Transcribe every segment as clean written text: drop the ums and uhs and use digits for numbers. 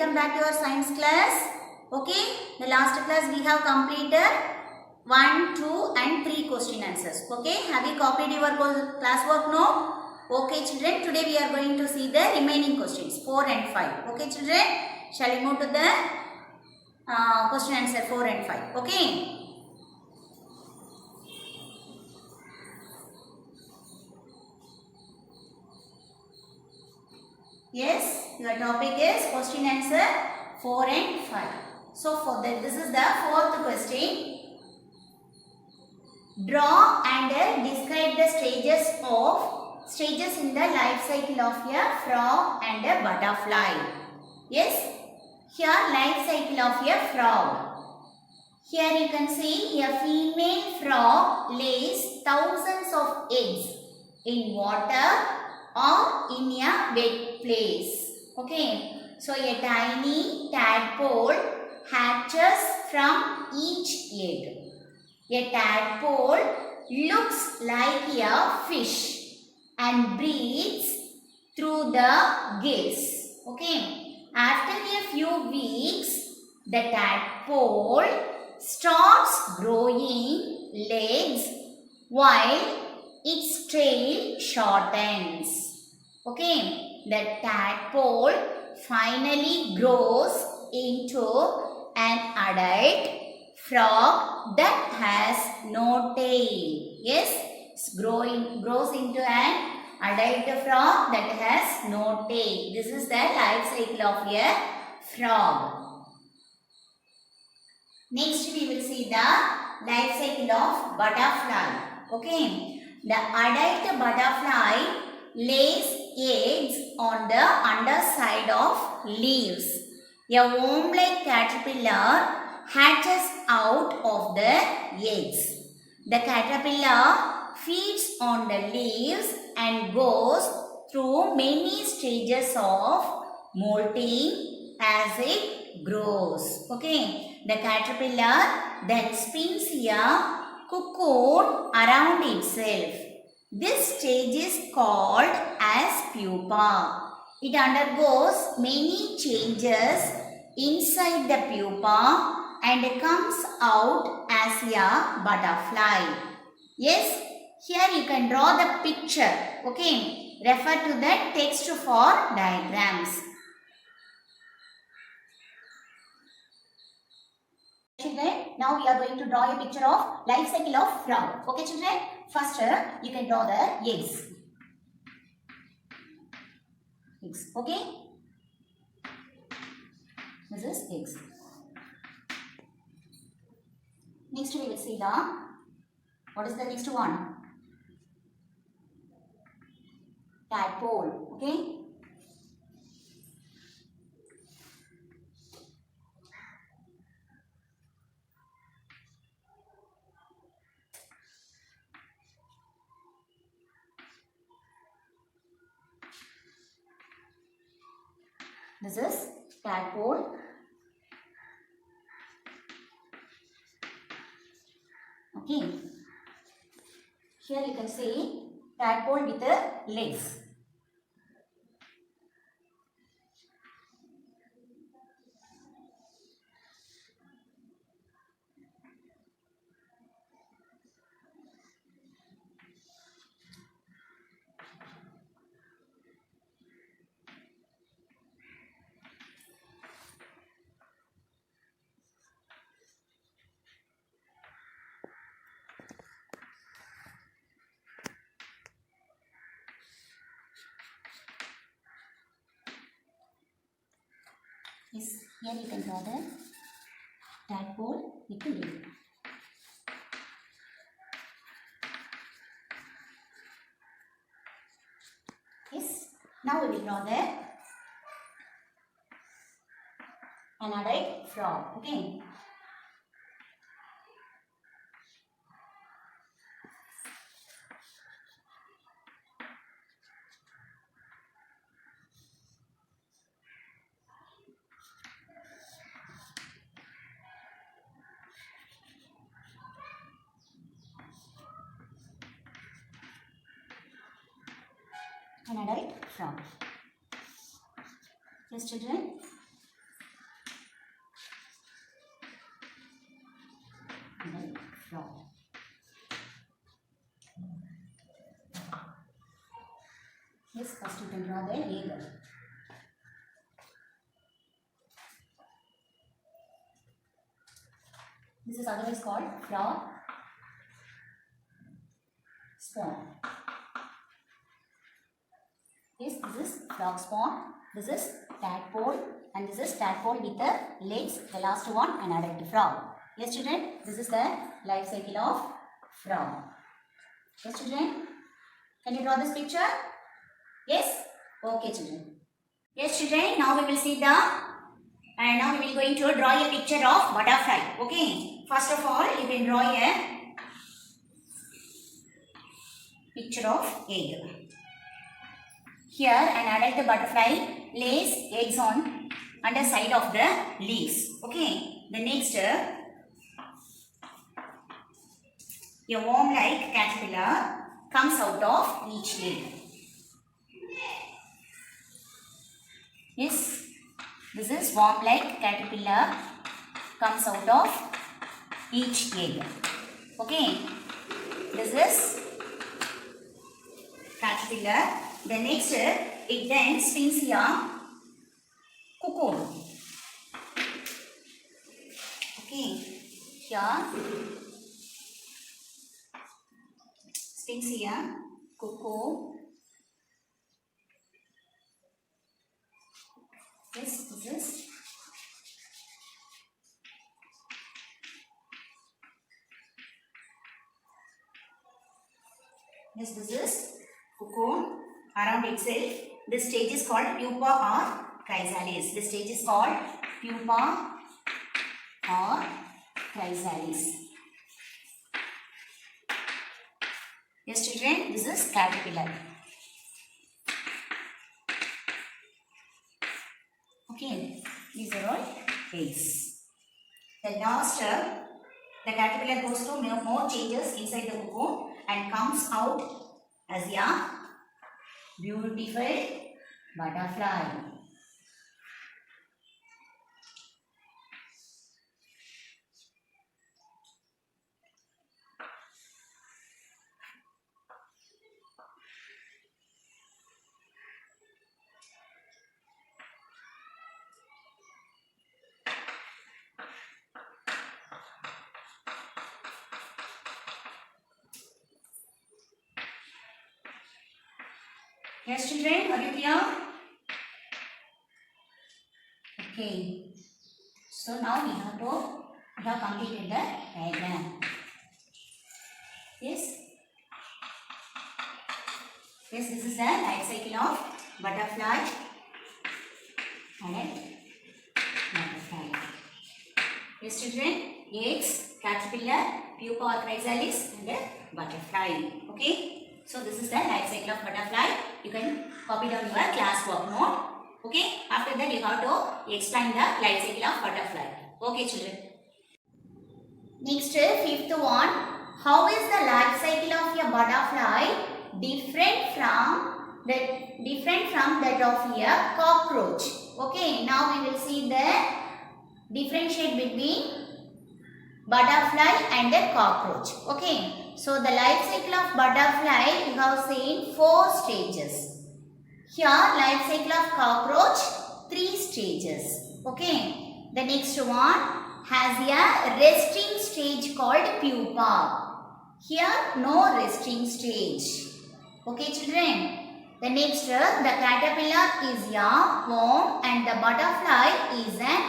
welcome back to our science class. Okay, the last class we have completed 1, 2 and 3 question answers. Okay, have you copied your class work? No? Okay children, today we are going to see the remaining questions 4 and 5. Okay children, shall we move to the question answer 4 and 5. Okay. Yes, your topic is question answer 4 and 5. So for that, this is the fourth question. Draw and describe the stages in the life cycle of a frog and a butterfly. Yes, here life cycle of a frog. Here you can see a female frog lays thousands of eggs in water or in a wet place. Okay, so a tiny tadpole hatches from each egg. A tadpole looks like a fish and breathes through the gills. Okay, after a few weeks, the tadpole starts growing legs while its tail shortens. Okay, the tadpole finally grows into an adult frog that has no tail. Yes, it grows into an adult frog that has no tail. This is the life cycle of a frog. Next we will see the life cycle of butterfly. Okay, the adult butterfly lays eggs on the underside of leaves. A worm-like caterpillar hatches out of the eggs. The caterpillar feeds on the leaves and goes through many stages of molting as it grows. Okay, the caterpillar then spins a cocoon around itself. This stage is called as pupa. It undergoes many changes inside the pupa and comes out as a butterfly. Yes, here you can draw the picture. Okay, refer to the text for diagrams. Children, now we are going to draw a picture of life cycle of frog. Okay children, first you can draw the eggs. Okay, this is eggs. Next we will see what is the next one? Tadpole. Okay. This is tadpole. Okay. Here you can see tadpole with legs. Yes, here you can draw the tadpole with the leg. Yes, now we will draw an adult frog. Okay. An adult frog. Yes children, Yes, first you can draw the egg. This is otherwise called frog spawn. Yes, this is frog spawn. This is tadpole, and this is tadpole with the legs. The last one, an adult frog. Yes, children, this is the life cycle of frog. Yes, children, can you draw this picture? Yes? Okay, children. Yes, children, now we will see the, and now we will going to draw a picture of butterfly. Okay, first of all, you can draw a picture of egg. Here, an adult butterfly lays eggs on underside of the leaves. Okay, the next, a worm-like caterpillar comes out of each egg. Yes, this is worm-like caterpillar comes out of each egg. Okay, this is caterpillar. The next, it then spins a cocoon. Okay, here spins here cocoon. Yes, this is this is cocoon around itself. This stage is called pupa or chrysalis. This stage is called pupa or chrysalis. Yes, children, this is caterpillar. Okay, these are all eggs. The last, the caterpillar goes through more changes inside the cocoon and comes out as a beautiful butterfly. Yes, children, are you clear? Okay. So now we have completed the diagram. Yes. Yes, this is the life cycle of butterfly and butterfly. Yes, children, eggs, caterpillar, pupa or chrysalis and butterfly. Okay. So this is the life cycle of butterfly. You can copy down your class work note. Okay. After that you have to explain the life cycle of butterfly. Okay, children. Next, fifth one. How is the life cycle of a butterfly different from that of a cockroach? Okay. Now we will see the differentiate between butterfly and a cockroach. Okay. So the life cycle of butterfly you have seen 4 stages. Here life cycle of cockroach 3 stages. Okay. The next one has a resting stage called pupa. Here no resting stage. Okay, children. The next, the caterpillar is a worm and the butterfly is an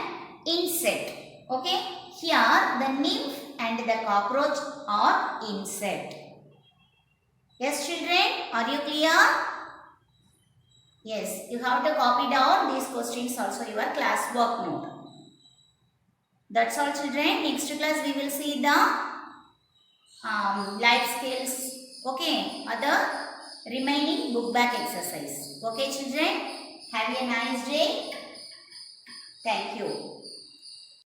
insect. Okay. Here the nymph and the cockroach are insect. Yes, children, are you clear? Yes, you have to copy down these questions also your class work note. That's all, children. Next class we will see the life skills. Okay, other remaining book back exercise. Okay, children, have a nice day. Thank you.